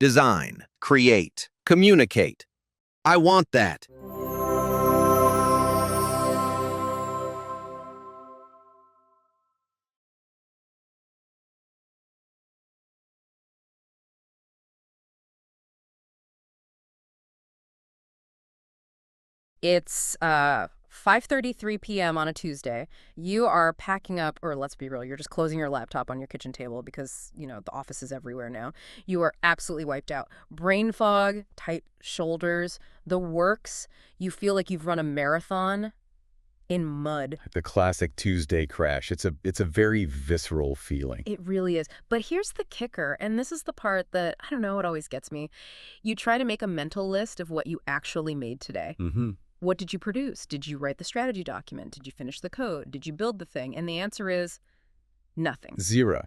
design, create, communicate. I want that. It's 5:33 p.m. on a Tuesday. You are packing up, or let's be real, you're just closing your laptop on your kitchen table because, the office is everywhere now. You are absolutely wiped out. Brain fog, tight shoulders, the works. You feel like you've run a marathon in mud. The classic Tuesday crash. It's a very visceral feeling. It really is. But here's the kicker, and this is the part that, I don't know, it always gets me. You try to make a mental list of what you actually made today. Mm-hmm. What did you produce? Did you write the strategy document? Did you finish the code? Did you build the thing? And the answer is nothing. Zero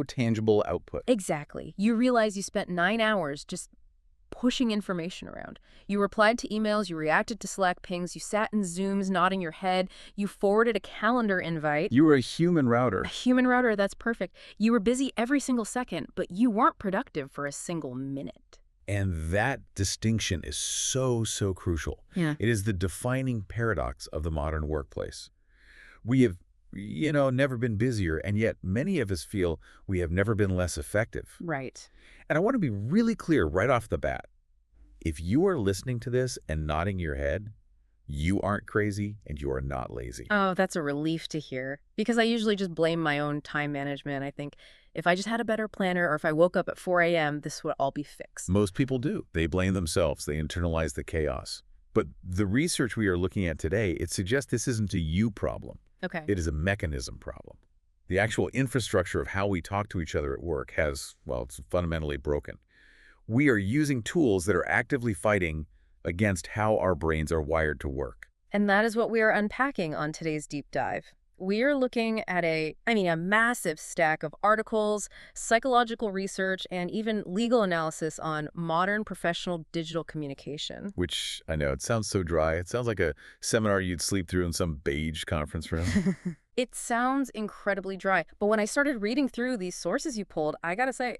tangible output. Exactly. You realize you spent 9 hours just pushing information around. You replied to emails, you reacted to Slack pings, you sat in Zooms nodding your head, you forwarded a calendar invite. You were a human router. A human router, that's perfect. You were busy every single second, but you weren't productive for a single minute. And that distinction is so crucial. Yeah. It is the defining paradox of the modern workplace. We have, never been busier, and yet many of us feel we have never been less effective. Right. And I want to be really clear right off the bat. If you are listening to this and nodding your head, you aren't crazy and you are not lazy. Oh, that's a relief to hear. Because I usually just blame my own time management. I think if I just had a better planner or if I woke up at 4 a.m., this would all be fixed. Most people do. They blame themselves. They internalize the chaos. But the research we are looking at today, it suggests this isn't a you problem. Okay. It is a mechanism problem. The actual infrastructure of how we talk to each other at work it's fundamentally broken. We are using tools that are actively fighting against how our brains are wired to work. And that is what we are unpacking on today's deep dive. We are looking at a massive stack of articles, psychological research, and even legal analysis on modern professional digital communication. Which, I know, it sounds so dry. It sounds like a seminar you'd sleep through in some beige conference room. It sounds incredibly dry. But when I started reading through these sources you pulled, I gotta say,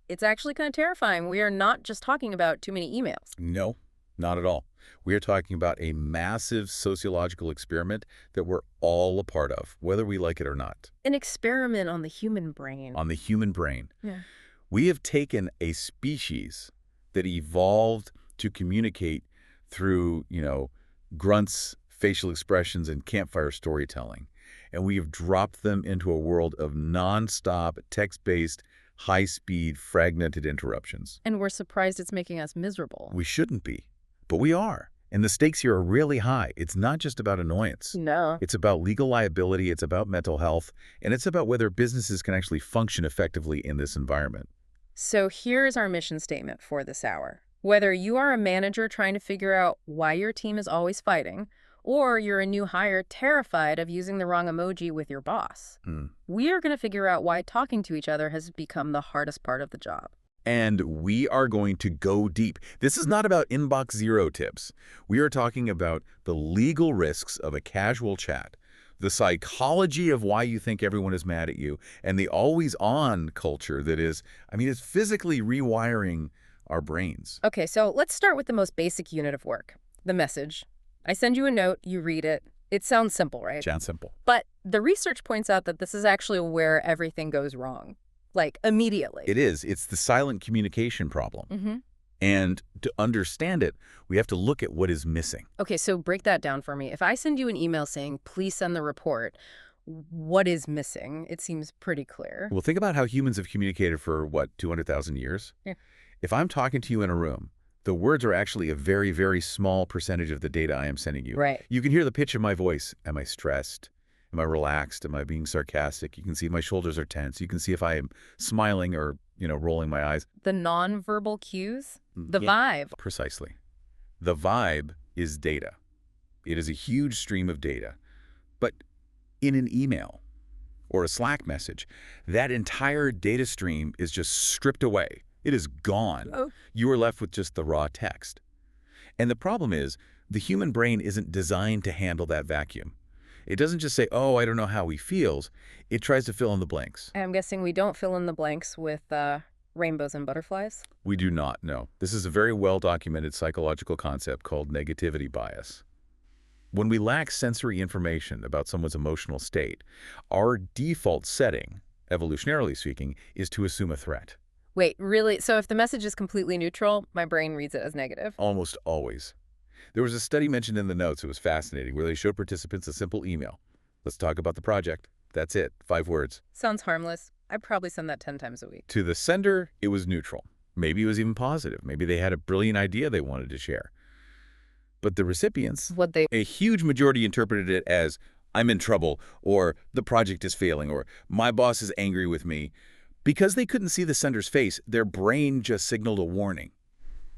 it's actually kind of terrifying. We are not just talking about too many emails. No, not at all. We are talking about a massive sociological experiment that we're all a part of, whether we like it or not. An experiment on the human brain. On the human brain. Yeah. We have taken a species that evolved to communicate through, grunts, facial expressions, and campfire storytelling. And we have dropped them into a world of nonstop, text-based, high-speed, fragmented interruptions. And we're surprised it's making us miserable. We shouldn't be. But we are. And the stakes here are really high. It's not just about annoyance. No. It's about legal liability, it's about mental health, and it's about whether businesses can actually function effectively in this environment. So here's our mission statement for this hour. Whether you are a manager trying to figure out why your team is always fighting, or you're a new hire terrified of using the wrong emoji with your boss, we are going to figure out why talking to each other has become the hardest part of the job. And we are going to go deep. This is not about inbox zero tips. We are talking about the legal risks of a casual chat, the psychology of why you think everyone is mad at you, and the always-on culture that is, it's physically rewiring our brains. Okay, so let's start with the most basic unit of work, the message. I send you a note, you read it. It sounds simple, right? Sounds simple. But the research points out that this is actually where everything goes wrong. Like, immediately. It is. It's the silent communication problem. Mm-hmm. And to understand it, we have to look at what is missing. Okay, so break that down for me. If I send you an email saying, please send the report, what is missing? It seems pretty clear. Well, think about how humans have communicated for, 200,000 years? Yeah. If I'm talking to you in a room, the words are actually a very, very small percentage of the data I am sending you. Right. You can hear the pitch of my voice. Am I stressed? Am I relaxed? Am I being sarcastic? You can see my shoulders are tense. You can see if I am smiling or, rolling my eyes. The nonverbal cues? The vibe. Precisely. The vibe is data. It is a huge stream of data. But in an email or a Slack message, that entire data stream is just stripped away. It is gone. Oh. You are left with just the raw text. And the problem is, the human brain isn't designed to handle that vacuum. It doesn't just say, oh, I don't know how he feels. It tries to fill in the blanks. I'm guessing we don't fill in the blanks with Rainbows and butterflies? We do not know. This is a very well-documented psychological concept called negativity bias. When we lack sensory information about someone's emotional state, our default setting, evolutionarily speaking, is to assume a threat. Wait, really? So if the message is completely neutral, my brain reads it as negative? Almost always. There was a study mentioned in the notes. It was fascinating, where they showed participants a simple email. Let's talk about the project. That's it. 5 words. Sounds harmless. I'd probably send that 10 times a week. To the sender, it was neutral. Maybe it was even positive. Maybe they had a brilliant idea they wanted to share. But the recipients, a huge majority interpreted it as, I'm in trouble, or the project is failing, or my boss is angry with me. Because they couldn't see the sender's face, their brain just signaled a warning.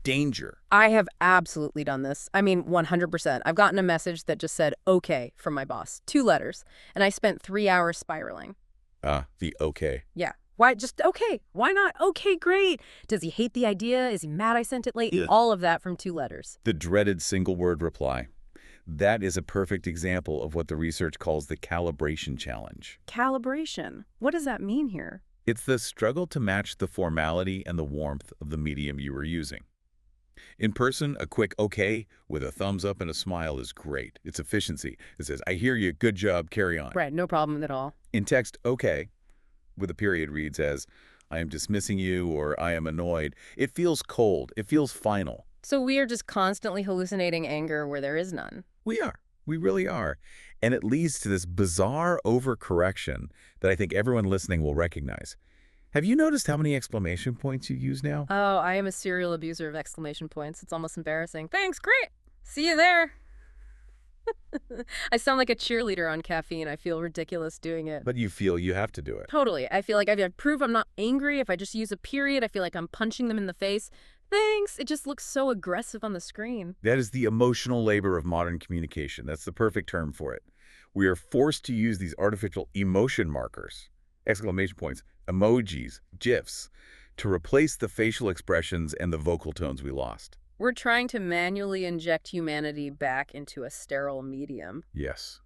Danger. I have absolutely done this. I mean, 100%. I've gotten a message that just said, okay, from my boss. 2 letters. And I spent 3 hours spiraling. The okay. Yeah. Why just okay? Why not? Okay, great. Does he hate the idea? Is he mad I sent it late? Yeah. All of that from 2 letters. The dreaded single-word reply. That is a perfect example of what the research calls the calibration challenge. Calibration. What does that mean here? It's the struggle to match the formality and the warmth of the medium you are using. In person, a quick okay with a thumbs up and a smile is great. It's efficiency. It says, I hear you, good job, carry on. Right, no problem at all. In text, okay, with a period reads as, I am dismissing you or I am annoyed. It feels cold. It feels final. So we are just constantly hallucinating anger where there is none. We are. We really are. And it leads to this bizarre overcorrection that I think everyone listening will recognize. Have you noticed how many exclamation points you use now? Oh, I am a serial abuser of exclamation points. It's almost embarrassing. Thanks, great. See you there. I sound like a cheerleader on caffeine. I feel ridiculous doing it. But you feel you have to do it. Totally. I feel like I prove I'm not angry. If I just use a period, I feel like I'm punching them in the face. Thanks. It just looks so aggressive on the screen. That is the emotional labor of modern communication. That's the perfect term for it. We are forced to use these artificial emotion markers, exclamation points, emojis, GIFs, to replace the facial expressions and the vocal tones we lost. We're trying to manually inject humanity back into a sterile medium. Yes.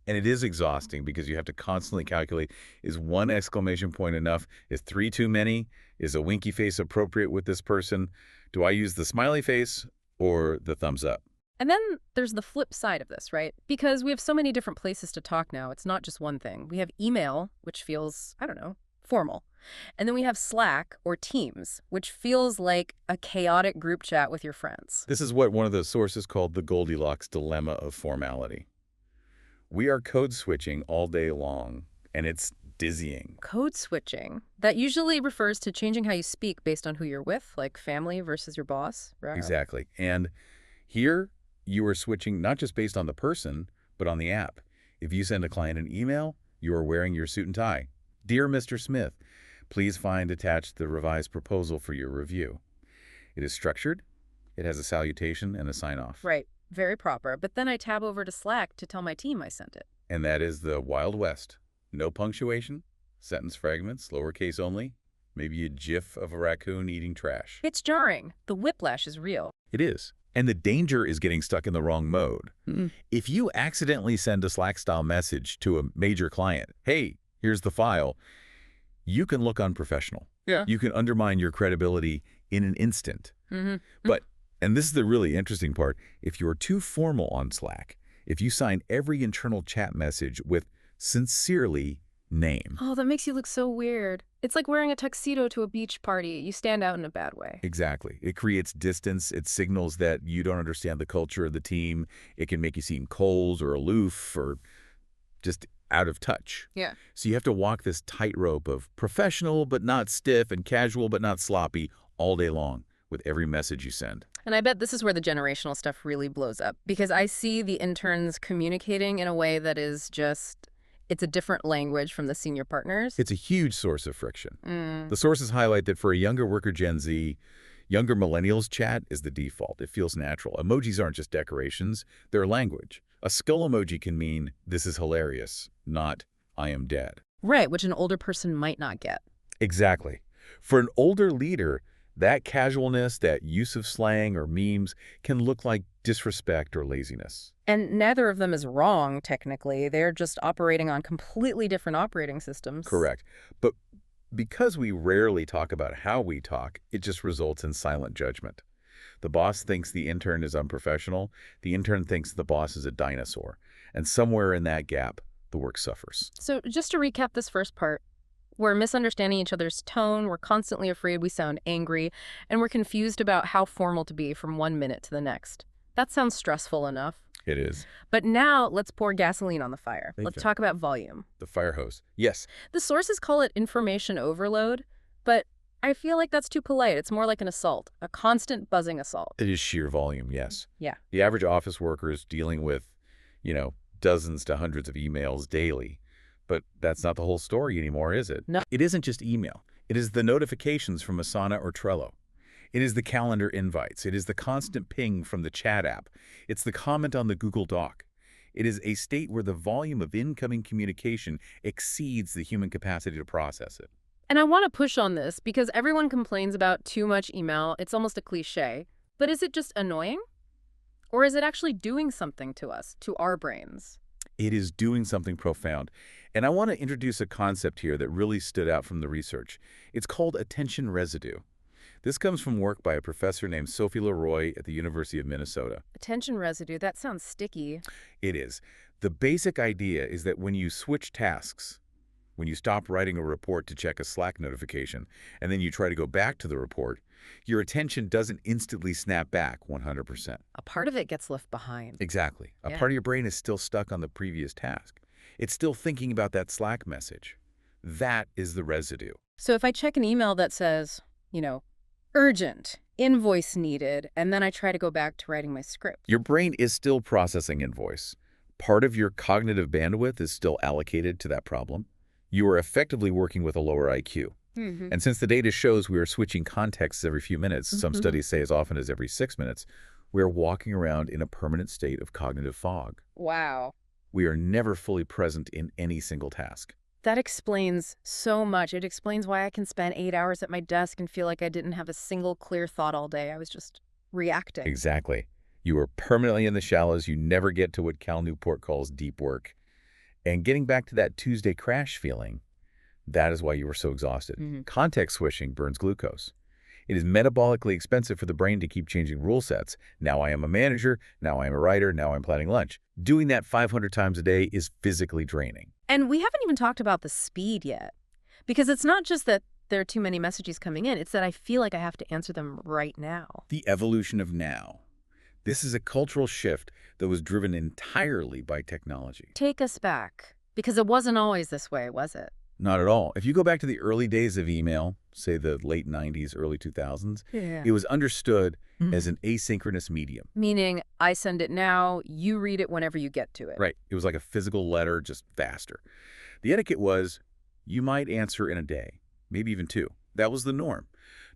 And it is exhausting because you have to constantly calculate, is 1 exclamation point enough? Is 3 too many? Is a winky face appropriate with this person? Do I use the smiley face or the thumbs up? And then there's the flip side of this, right? Because we have so many different places to talk now. It's not just one thing. We have email, which feels, I don't know, formal. And then we have Slack or Teams, which feels like a chaotic group chat with your friends. This is what one of the sources called the Goldilocks dilemma of formality. We are code switching all day long, and it's dizzying. Code switching. That usually refers to changing how you speak based on who you're with, like family versus your boss, right? Exactly. And here you are switching not just based on the person, but on the app. If you send a client an email, you are wearing your suit and tie. Dear Mr. Smith, please find attached the revised proposal for your review. It is structured. It has a salutation and a sign-off. Right. Very proper. But then I tab over to Slack to tell my team I sent it. And that is the Wild West. No punctuation, sentence fragments, lowercase only, maybe a gif of a raccoon eating trash. It's jarring. The whiplash is real. It is. And the danger is getting stuck in the wrong mode. If you accidentally send a Slack-style message to a major client, hey, here's the file, you can look unprofessional. Yeah. You can undermine your credibility in an instant. But, and this is the really interesting part, if you're too formal on Slack, if you sign every internal chat message with sincerely name. Oh, that makes you look so weird. It's like wearing a tuxedo to a beach party. You stand out in a bad way. Exactly. It creates distance. It signals that you don't understand the culture of the team. It can make you seem cold or aloof or just out of touch. Yeah. So you have to walk this tightrope of professional but not stiff and casual but not sloppy all day long with every message you send. And I bet this is where the generational stuff really blows up, because I see the interns communicating in a way that is just, it's a different language from the senior partners. It's a huge source of friction. The sources highlight that for a younger worker Gen Z, younger millennials chat is the default. It feels natural. Emojis aren't just decorations, they're language. A skull emoji can mean, this is hilarious, not, I am dead. Right, which an older person might not get. Exactly. For an older leader, that casualness, that use of slang or memes can look like disrespect or laziness. And neither of them is wrong, technically. They're just operating on completely different operating systems. Correct. But Because we rarely talk about how we talk, it just results in silent judgment. The boss thinks the intern is unprofessional. The intern thinks the boss is a dinosaur. And somewhere in that gap, the work suffers. So just to recap this first part, we're misunderstanding each other's tone, we're constantly afraid we sound angry, and we're confused about how formal to be from one minute to the next. That sounds stressful enough. It is. But now let's pour gasoline on the fire. Thank Let's you. talk about volume. The fire hose. Yes. The sources call it information overload, but I feel like that's too polite. It's more like an assault, a constant buzzing assault. It is sheer volume, yes. Yeah. The average office worker is dealing with, dozens to hundreds of emails daily. But that's not the whole story anymore, is it? No. It isn't just email. It is the notifications from Asana or Trello. It is the calendar invites. It is the constant ping from the chat app. It's the comment on the Google Doc. It is a state where the volume of incoming communication exceeds the human capacity to process it. And I want to push on this because everyone complains about too much email. It's almost a cliche. But is it just annoying? Or is it actually doing something to us, to our brains? It is doing something profound. And I want to introduce a concept here that really stood out from the research. It's called attention residue. This comes from work by a professor named Sophie Leroy at the University of Minnesota. Attention residue, that sounds sticky. It is. The basic idea is that when you switch tasks, when you stop writing a report to check a Slack notification, and then you try to go back to the report, your attention doesn't instantly snap back 100%. A part of it gets left behind. Exactly. A Yeah. part of your brain is still stuck on the previous task. It's still thinking about that Slack message. That is the residue. So if I check an email that says, urgent, invoice needed, and then I try to go back to writing my script. Your brain is still processing invoice. Part of your cognitive bandwidth is still allocated to that problem. You are effectively working with a lower IQ. Mm-hmm. And since the data shows we are switching contexts every few minutes, some studies say as often as every 6 minutes, we are walking around in a permanent state of cognitive fog. Wow. We are never fully present in any single task. That explains so much. It explains why I can spend 8 hours at my desk and feel like I didn't have a single clear thought all day. I was just reacting. Exactly. You are permanently in the shallows. You never get to what Cal Newport calls deep work. And getting back to that Tuesday crash feeling, that is why you were so exhausted. Context switching burns glucose. It is metabolically expensive for the brain to keep changing rule sets. Now I am a manager, now I am a writer, now I'm planning lunch. Doing that 500 times a day is physically draining. And we haven't even talked about the speed yet. Because it's not just that there are too many messages coming in, it's that I feel like I have to answer them right now. The evolution of now. This is a cultural shift that was driven entirely by technology. Take us back. Because it wasn't always this way, was it? Not at all. If you go back to the early days of email, say the late 90s, early 2000s, it was understood as an asynchronous medium. Meaning, I send it now, you read it whenever you get to it. Right. It was like a physical letter, just faster. The etiquette was, you might answer in a day, maybe even 2. That was the norm.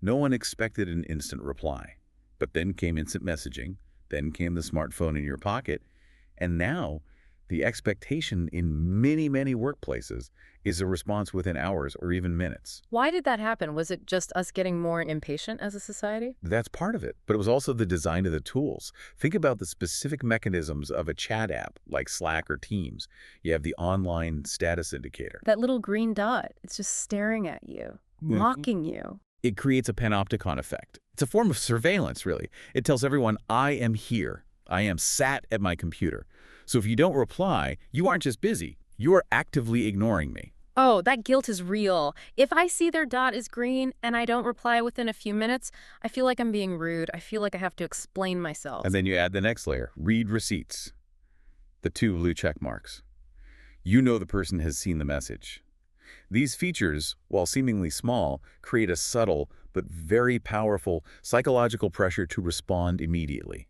No one expected an instant reply. But then came instant messaging, then came the smartphone in your pocket, and now the expectation in many, many workplaces is a response within hours or even minutes. Why did that happen? Was it just us getting more impatient as a society? That's part of it, but it was also the design of the tools. Think about the specific mechanisms of a chat app like Slack or Teams. You have the online status indicator. That little green dot, it's just staring at you, mocking you. It creates a panopticon effect. It's a form of surveillance, really. It tells everyone, I am here. I am sat at my computer. So if you don't reply, you aren't just busy. You are actively ignoring me. Oh, that guilt is real. If I see their dot is green and I don't reply within a few minutes, I feel like I'm being rude. I feel like I have to explain myself. And then you add the next layer, read receipts. The 2 blue check marks. You know the person has seen the message. These features, while seemingly small, create a subtle but very powerful psychological pressure to respond immediately.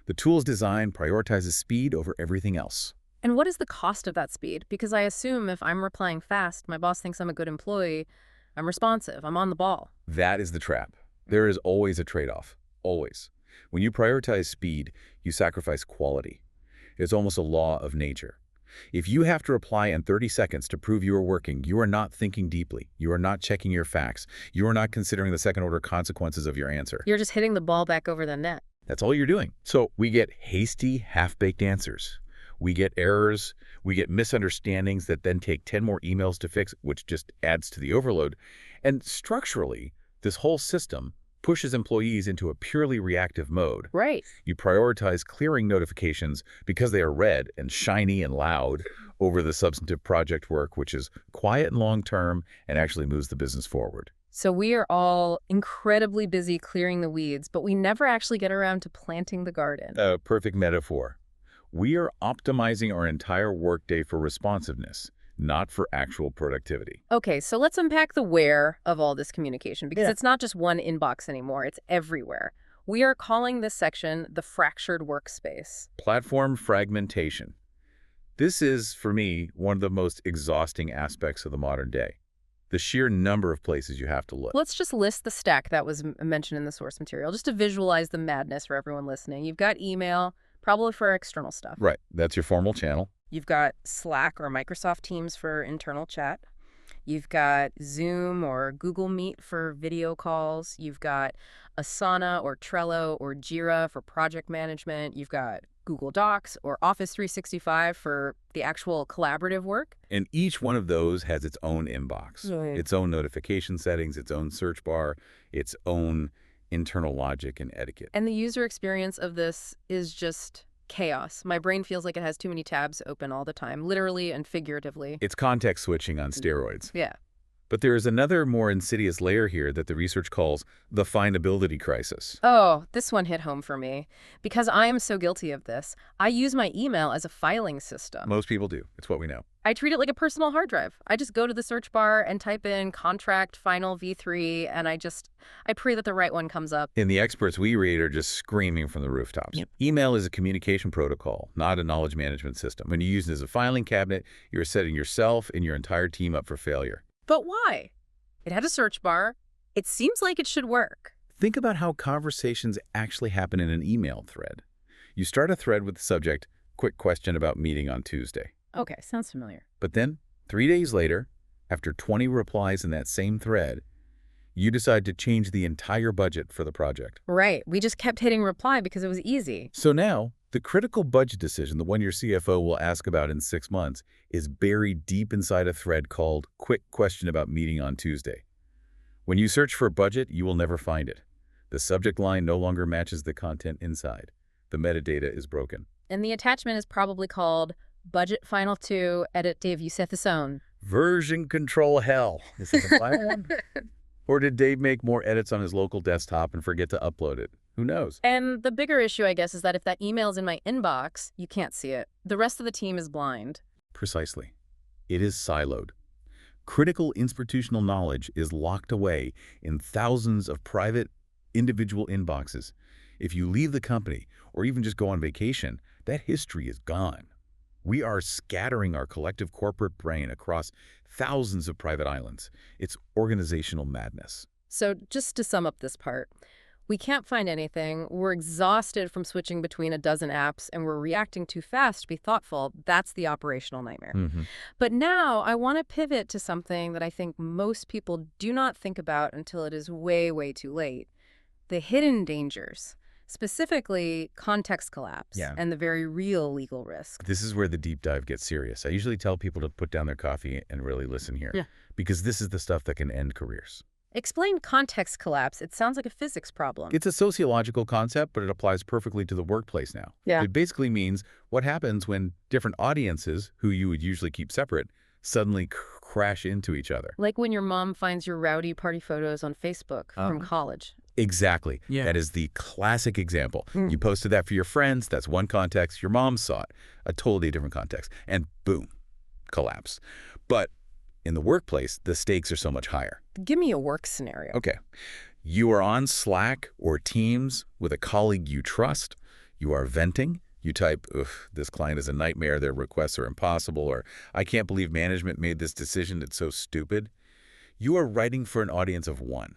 The tool's design prioritizes speed over everything else. And what is the cost of that speed? Because I assume if I'm replying fast, my boss thinks I'm a good employee, I'm responsive, I'm on the ball. That is the trap. There is always a trade-off. Always. When you prioritize speed, you sacrifice quality. It's almost a law of nature. If you have to reply in 30 seconds to prove you are working, you are not thinking deeply. You are not checking your facts. You are not considering the second-order consequences of your answer. You're just hitting the ball back over the net. That's all you're doing. So we get hasty, half-baked answers. We get errors, we get misunderstandings that then take 10 more emails to fix, which just adds to the overload. And structurally, this whole system pushes employees into a purely reactive mode. Right. You prioritize clearing notifications because they are red and shiny and loud over the substantive project work, which is quiet and long-term and actually moves the business forward. So we are all incredibly busy clearing the weeds, but we never actually get around to planting the garden. A perfect metaphor. We are optimizing our entire workday for responsiveness, not for actual productivity. Okay, so let's unpack the where of all this communication, because it's not just one inbox anymore, it's everywhere. We are calling this section the fractured workspace. Platform fragmentation. This is, for me, one of the most exhausting aspects of the modern day. The sheer number of places you have to look. Let's just list the stack that was mentioned in the source material, just to visualize the madness for everyone listening. You've got email, probably for external stuff. Right, that's your formal channel. You've got Slack or Microsoft Teams for internal chat. You've got Zoom or Google Meet for video calls. You've got Asana or Trello or Jira for project management. You've got Google Docs or Office 365 for the actual collaborative work. And each one of those has its own inbox, its own notification settings, its own search bar, its own internal logic and etiquette. And the user experience of this is just chaos. My brain feels like it has too many tabs open all the time, literally and figuratively. It's context switching on steroids. Yeah. But there is another more insidious layer here that the research calls the findability crisis. Oh, this one hit home for me. Because I am so guilty of this. I use my email as a filing system. Most people do. It's what we know. I treat it like a personal hard drive. I just go to the search bar and type in contract final V3, and I pray that the right one comes up. And the experts we read are just screaming from the rooftops. Yep. Email is a communication protocol, not a knowledge management system. When you use it as a filing cabinet, you're setting yourself and your entire team up for failure. But why? It had a search bar. It seems like it should work. Think about how conversations actually happen in an email thread. You start a thread with the subject, quick question about meeting on Tuesday. Okay, sounds familiar. But then, 3 days later, after 20 replies in that same thread, you decide to change the entire budget for the project. Right. We just kept hitting reply because it was easy. So now, the critical budget decision, the one your CFO will ask about in 6 months, is buried deep inside a thread called quick question about meeting on Tuesday. When you search for budget, you will never find it. The subject line no longer matches the content inside. The metadata is broken. And the attachment is probably called Budget Final 2, Edit Dave Youssef-Own. Version control hell. Is it the black one? Or did Dave make more edits on his local desktop and forget to upload it? Who knows? And the bigger issue, I guess, is that if that email's in my inbox, you can't see it. The rest of the team is blind. Precisely. It is siloed. Critical institutional knowledge is locked away in thousands of private, individual inboxes. If you leave the company or even just go on vacation, that history is gone. We are scattering our collective corporate brain across thousands of private islands. It's organizational madness. So just to sum up this part, we can't find anything, we're exhausted from switching between a dozen apps, and we're reacting too fast to be thoughtful. That's the operational nightmare. But now I want to pivot to something that I think most people do not think about until it is way, way too late. The hidden dangers. Specifically, context collapse and the very real legal risk. This is where the deep dive gets serious. I usually tell people to put down their coffee and really listen here, because this is the stuff that can end careers. Explain context collapse. It sounds like a physics problem. It's a sociological concept, but it applies perfectly to the workplace now. It basically means what happens when different audiences, who you would usually keep separate, suddenly crash into each other. Like when your mom finds your rowdy party photos on Facebook from college. Exactly. That is the classic example. You posted that for your friends. That's one context. Your mom saw it. A totally different context. And boom, collapse. But in the workplace, the stakes are so much higher. Give me a work scenario. Okay. You are on Slack or Teams with a colleague you trust. You are venting. You type, "Ugh, this client is a nightmare. Their requests are impossible," or "I can't believe management made this decision. It's so stupid." You are writing for an audience of one.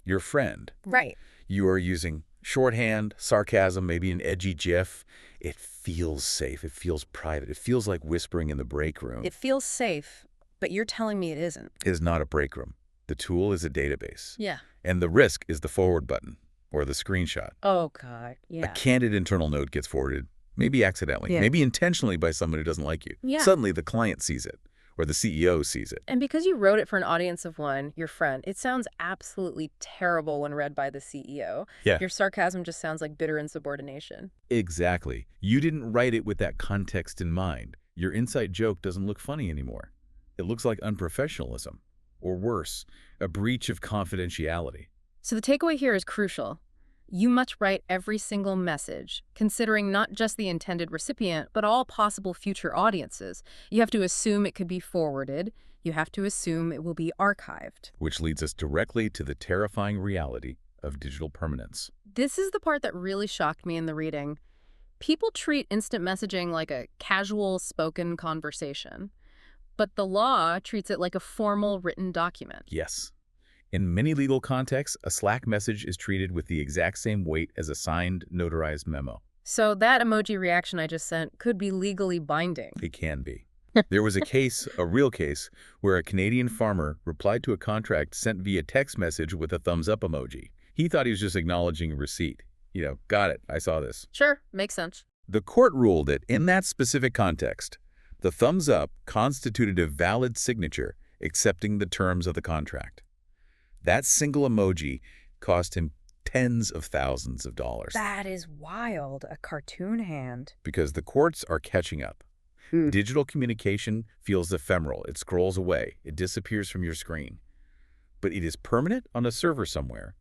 Your friend. Right. You are using shorthand, sarcasm, maybe an edgy GIF. It feels safe. It feels private. It feels like whispering in the break room. It feels safe, but you're telling me it isn't. It is not a break room. The tool is a database. Yeah. And the risk is the forward button or the screenshot. Oh, God. A candid internal note gets forwarded, maybe accidentally, Yeah. maybe intentionally by someone who doesn't like you. Yeah. Suddenly the client sees it, or the CEO sees it. And because you wrote it for an audience of one, your friend, it sounds absolutely terrible when read by the CEO. Yeah. Your sarcasm just sounds like bitter insubordination. Exactly. You didn't write it with that context in mind. Your inside joke doesn't look funny anymore. It looks like unprofessionalism, or worse, a breach of confidentiality. So the takeaway here is crucial. You must write every single message, considering not just the intended recipient, but all possible future audiences. You have to assume it could be forwarded. You have to assume it will be archived. Which leads us directly to the terrifying reality of digital permanence. This is the part that really shocked me in the reading. People treat instant messaging like a casual spoken conversation, but the law treats it like a formal written document. Yes. In many legal contexts, a Slack message is treated with the exact same weight as a signed, notarized memo. So that emoji reaction I just sent could be legally binding. It can be. There was a case, a real case, where a Canadian farmer replied to a contract sent via text message with a thumbs up emoji. He thought he was just acknowledging a receipt. Got it, I saw this. Sure, makes sense. The court ruled that in that specific context, the thumbs up constituted a valid signature accepting the terms of the contract. That single emoji cost him tens of thousands of dollars. That is wild. A cartoon hand. Because the courts are catching up. Digital communication feels ephemeral. It scrolls away. It disappears from your screen. But it is permanent on a server somewhere,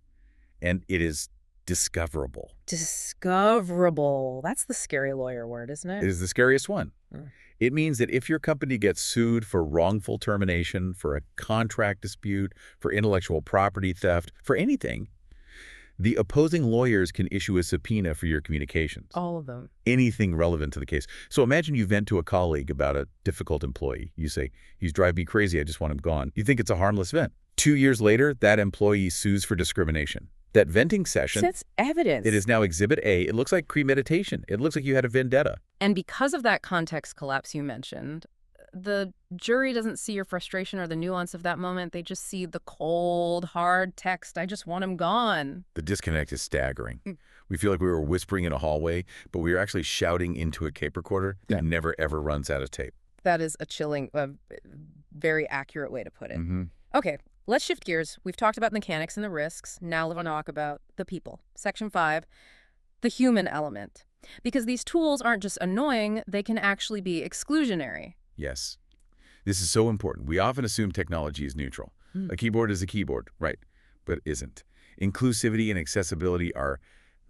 and it is discoverable. Discoverable. That's the scary lawyer word, isn't it? It is the scariest one. It means that if your company gets sued for wrongful termination, for a contract dispute, for intellectual property theft, for anything, the opposing lawyers can issue a subpoena for your communications. All of them. Anything relevant to the case. So imagine you vent to a colleague about a difficult employee. You say, he's driving me crazy, I just want him gone. You think it's a harmless vent. 2 years later, that employee sues for discrimination. That venting session, That's evidence. it is now Exhibit A. It looks like premeditation. It looks like you had a vendetta. And because of that context collapse you mentioned, the jury doesn't see your frustration or the nuance of that moment. They just see the cold, hard text, I just want him gone. The disconnect is staggering. We feel like we were whispering in a hallway, but we were actually shouting into a tape recorder that never, ever runs out of tape. That is a chilling, very accurate way to put it. Okay, let's shift gears. We've talked about mechanics and the risks. Now let's talk about the people. Section 5, the human element. Because these tools aren't just annoying, they can actually be exclusionary. Yes. This is so important. We often assume technology is neutral. A keyboard is a keyboard, right? But it isn't. Inclusivity and accessibility are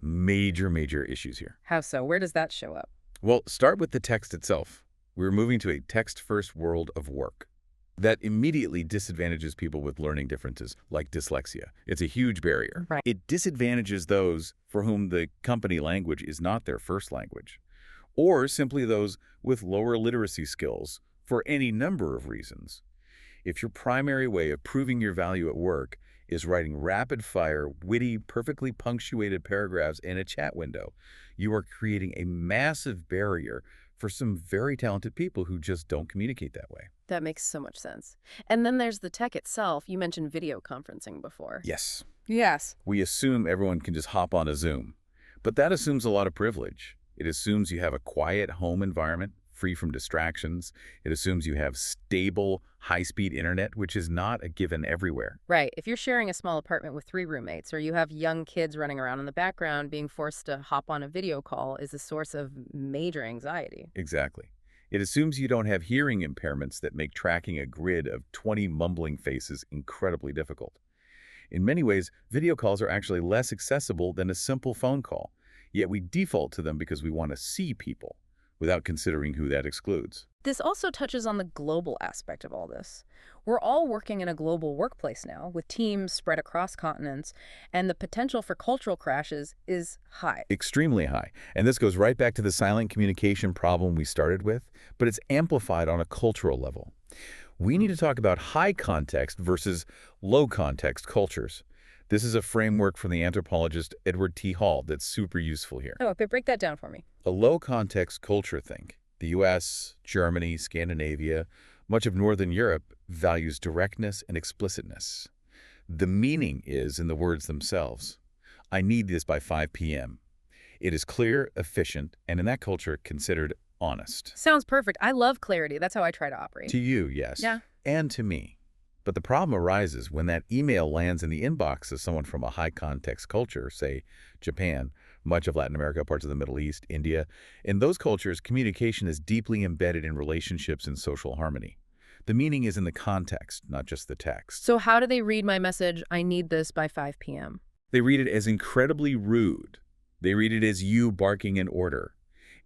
major, major issues here. How so? Where does that show up? Well, start with the text itself. We're moving to a text-first world of work. That immediately disadvantages people with learning differences, like dyslexia. It's a huge barrier. Right. It disadvantages those for whom the company language is not their first language, or simply those with lower literacy skills for any number of reasons. If your primary way of proving your value at work is writing rapid-fire, witty, perfectly punctuated paragraphs in a chat window, you are creating a massive barrier for some very talented people who just don't communicate that way. That makes so much sense. And then there's the tech itself. You mentioned video conferencing before. Yes. Yes. We assume everyone can just hop on a Zoom, but that assumes a lot of privilege. It assumes you have a quiet home environment, free from distractions. It assumes you have stable, high-speed internet, which is not a given everywhere. Right. If you're sharing a small apartment with 3 roommates, or you have young kids running around in the background, being forced to hop on a video call is a source of major anxiety. Exactly. It assumes you don't have hearing impairments that make tracking a grid of 20 mumbling faces incredibly difficult. In many ways, video calls are actually less accessible than a simple phone call, yet we default to them because we want to see people, without considering who that excludes. This also touches on the global aspect of all this. We're all working in a global workplace now, with teams spread across continents, and the potential for cultural crashes is high. Extremely high. And this goes right back to the silent communication problem we started with, but it's amplified on a cultural level. We need to talk about high context versus low context cultures. This is a framework from the anthropologist Edward T. Hall that's super useful here. Oh, but break that down for me. A low-context culture think. The U.S., Germany, Scandinavia, much of Northern Europe values directness and explicitness. The meaning is in the words themselves. I need this by 5 p.m. It is clear, efficient, and in that culture, considered honest. Sounds perfect. I love clarity. That's how I try to operate. To you, yes. Yeah. And to me. But the problem arises when that email lands in the inbox of someone from a high-context culture, say Japan, much of Latin America, parts of the Middle East, India. In those cultures, communication is deeply embedded in relationships and social harmony. The meaning is in the context, not just the text. So how do they read my message, I need this by 5 p.m.? They read it as incredibly rude. They read it as you barking an order.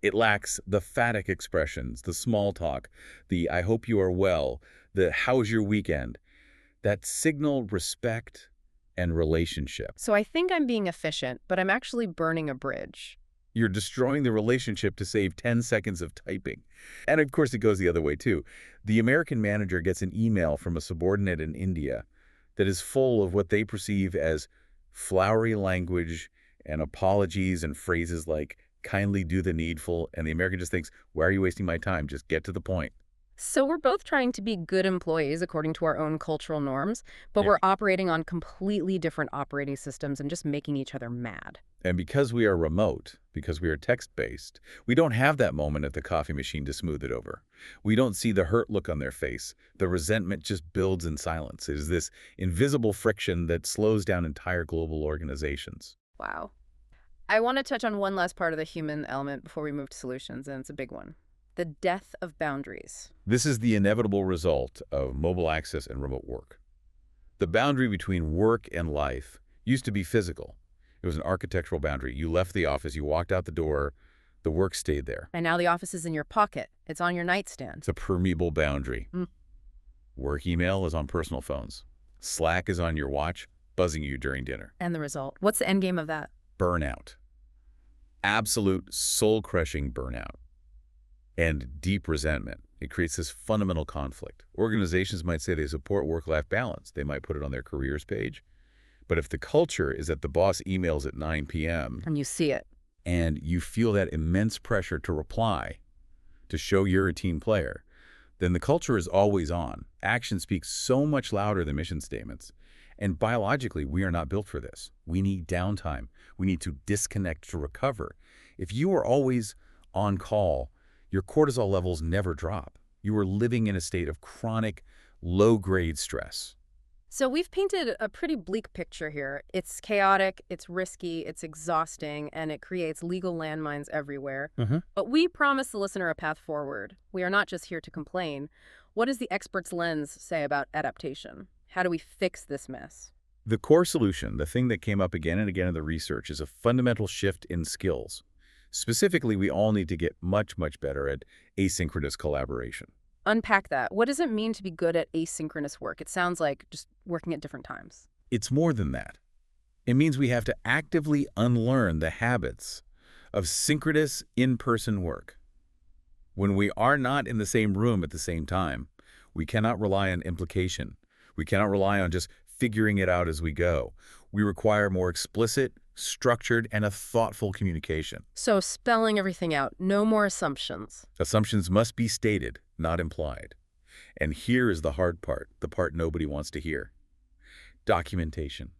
It lacks the phatic expressions, the small talk, the I hope you are well, the how's your weekend, that signal respect and relationship. So I think I'm being efficient, but I'm actually burning a bridge. You're destroying the relationship to save 10 seconds of typing. And of course, it goes the other way too. The American manager gets an email from a subordinate in India that is full of what they perceive as flowery language and apologies and phrases like kindly do the needful, and the American just thinks, why are you wasting my time? Just get to the point. So we're both trying to be good employees according to our own cultural norms, but Yeah. we're operating on completely different operating systems and just making each other mad. And because we are remote, because we are text-based, we don't have that moment at the coffee machine to smooth it over. We don't see the hurt look on their face. The resentment just builds in silence. It is this invisible friction that slows down entire global organizations. Wow. I want to touch on one last part of the human element before we move to solutions, and it's a big one. The death of boundaries. This is the inevitable result of mobile access and remote work. The boundary between work and life used to be physical. It was an architectural boundary. You left the office, you walked out the door, the work stayed there. And now the office is in your pocket. It's on your nightstand. It's a permeable boundary. Mm. Work email is on personal phones. Slack is on your watch, buzzing you during dinner. And the result. What's the end game of that? Burnout. Absolute soul-crushing burnout. And deep resentment. It creates this fundamental conflict. Organizations might say they support work-life balance. They might put it on their careers page. But if the culture is that the boss emails at 9 p.m. And you see it. and you feel that immense pressure to reply, to show you're a team player, then the culture is always on. Action speaks so much louder than mission statements. And biologically, we are not built for this. We need downtime. We need to disconnect to recover. If you are always on call, your cortisol levels never drop. You are living in a state of chronic, low-grade stress. So we've painted a pretty bleak picture here. It's chaotic, it's risky, it's exhausting, and it creates legal landmines everywhere. But we promise the listener a path forward. We are not just here to complain. What does the expert's lens say about adaptation? How do we fix this mess? The core solution, the thing that came up again and again in the research, is a fundamental shift in skills. Specifically, we all need to get much, much better at asynchronous collaboration. Unpack that. What does it mean to be good at asynchronous work? It sounds like just working at different times. It's more than that. It means we have to actively unlearn the habits of synchronous in-person work. When we are not in the same room at the same time, we cannot rely on implication. We cannot rely on just figuring it out as we go. We require more explicit, structured, and a thoughtful communication. So spelling everything out, no more assumptions. Assumptions must be stated, not implied. And here is the hard part, the part nobody wants to hear. Documentation.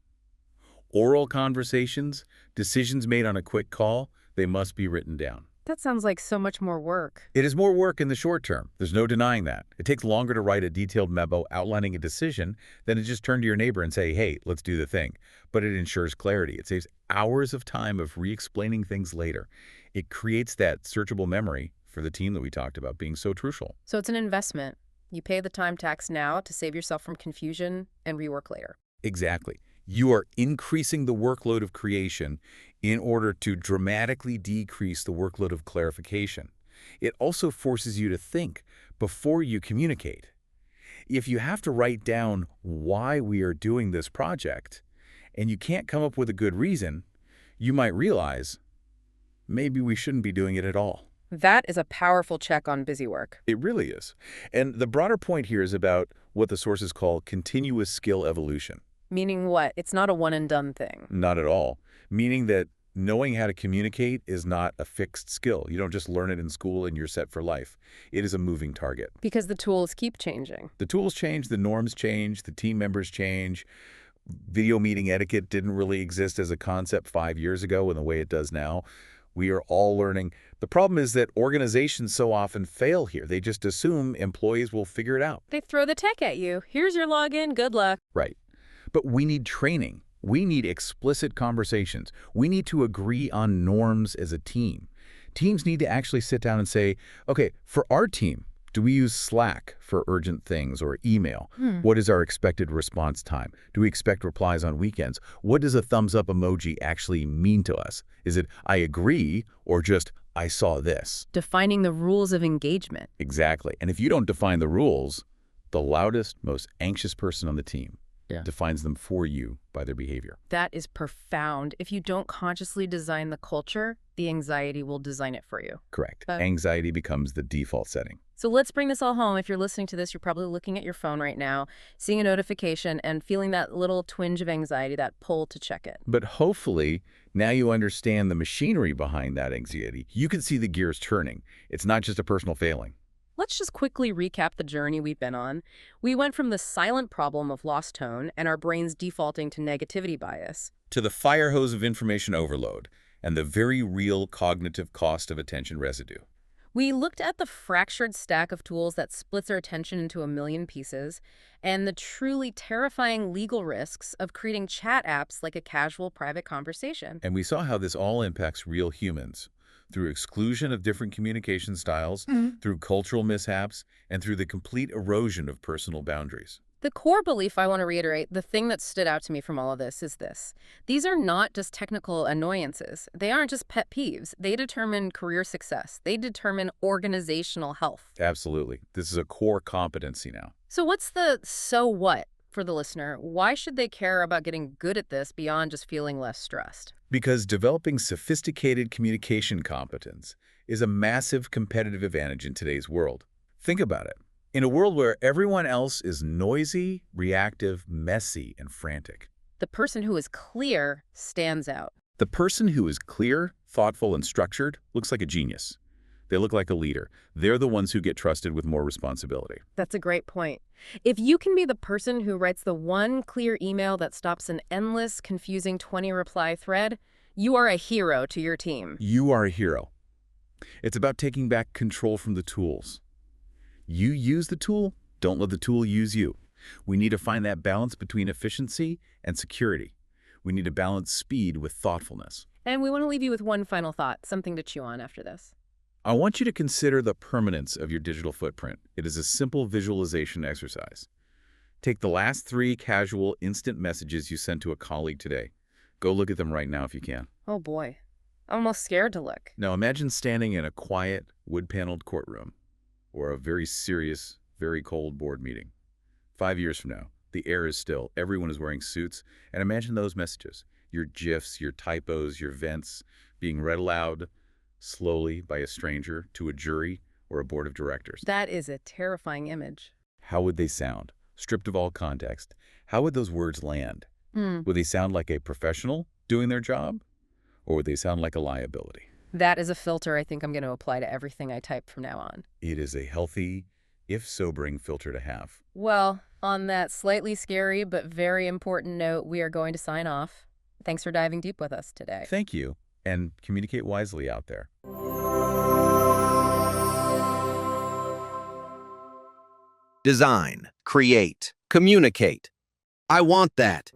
Oral conversations, decisions made on a quick call, they must be written down. That sounds like so much more work. It is more work in the short term. There's no denying that. It takes longer to write a detailed memo outlining a decision than to just turn to your neighbor and say, hey, let's do the thing. But it ensures clarity. It saves hours of time of re-explaining things later. It creates that searchable memory for the team that we talked about being so crucial. So it's an investment. You pay the time tax now to save yourself from confusion and rework later. Exactly. You are increasing the workload of creation in order to dramatically decrease the workload of clarification. It also forces you to think before you communicate. If you have to write down why we are doing this project and you can't come up with a good reason, you might realize maybe we shouldn't be doing it at all. That is a powerful check on busy work. It really is. And the broader point here is about what the sources call continuous skill evolution. Meaning what? It's not a one-and-done thing. Not at all. Meaning that knowing how to communicate is not a fixed skill. You don't just learn it in school and you're set for life. It is a moving target. Because the tools keep changing. The tools change, the norms change, the team members change. Video meeting etiquette didn't really exist as a concept 5 years ago in the way it does now. We are all learning. The problem is that organizations so often fail here. They just assume employees will figure it out. They throw the tech at you. Here's your login. Good luck. Right. But we need training. We need explicit conversations. We need to agree on norms as a team. Teams need to actually sit down and say, okay, for our team, do we use Slack for urgent things or email? What is our expected response time? Do we expect replies on weekends? What does a thumbs up emoji actually mean to us? Is it I agree or just I saw this? Defining the rules of engagement. Exactly. And if you don't define the rules, the loudest, most anxious person on the team defines them for you by their behavior. That is profound. If you don't consciously design the culture, the anxiety will design it for you. Correct. Anxiety becomes the default setting. So let's bring this all home. If you're listening to this, you're probably looking at your phone right now, seeing a notification and feeling that little twinge of anxiety, that pull to check it. But hopefully, now you understand the machinery behind that anxiety. You can see the gears turning. It's not just a personal failing. Let's just quickly recap the journey we've been on. We went from the silent problem of lost tone and our brains defaulting to negativity bias To the fire hose of information overload and the very real cognitive cost of attention residue. We looked at the fractured stack of tools that splits our attention into a million pieces and the truly terrifying legal risks of creating chat apps like a casual private conversation. And we saw how this all impacts real humans through exclusion of different communication styles, through cultural mishaps, and through the complete erosion of personal boundaries. The core belief I want to reiterate, the thing that stood out to me from all of this is this. These are not just technical annoyances. They aren't just pet peeves. They determine career success. They determine organizational health. Absolutely. This is a core competency now. So what's the so what for the listener? Why should they care about getting good at this beyond just feeling less stressed? Because developing sophisticated communication competence is a massive competitive advantage in today's world. Think about it. In a world where everyone else is noisy, reactive, messy, and frantic, The person who is clear stands out. the person who is clear, thoughtful, and structured looks like a genius. They look like a leader. They're the ones who get trusted with more responsibility. That's a great point. If you can be the person who writes the one clear email that stops an endless, confusing 20-reply thread, you are a hero to your team. You are a hero. It's about taking back control from the tools. You use the tool, don't let the tool use you. We need to find that balance between efficiency and security. We need to balance speed with thoughtfulness. And we want to leave you with one final thought, something to chew on after this. I want you to consider the permanence of your digital footprint. It is a simple visualization exercise. Take the last 3 casual, instant messages you sent to a colleague today. Go look at them right now if you can. Oh boy, I'm almost scared to look. Now imagine standing in a quiet, wood-paneled courtroom or a very serious, very cold board meeting. 5 years from now, the air is still, everyone is wearing suits, and imagine those messages, your GIFs, your typos, your vents, being read aloud slowly by a stranger to a jury or a board of directors. That is a terrifying image. How would they sound? Stripped of all context, how would those words land? Would they sound like a professional doing their job? Or would they sound like a liability? That is a filter I think I'm going to apply to everything I type from now on. It is a healthy, if sobering, filter to have. Well, on that slightly scary but very important note, we are going to sign off. Thanks for diving deep with us today. Thank you, and communicate wisely out there. Design, create, communicate. I want that.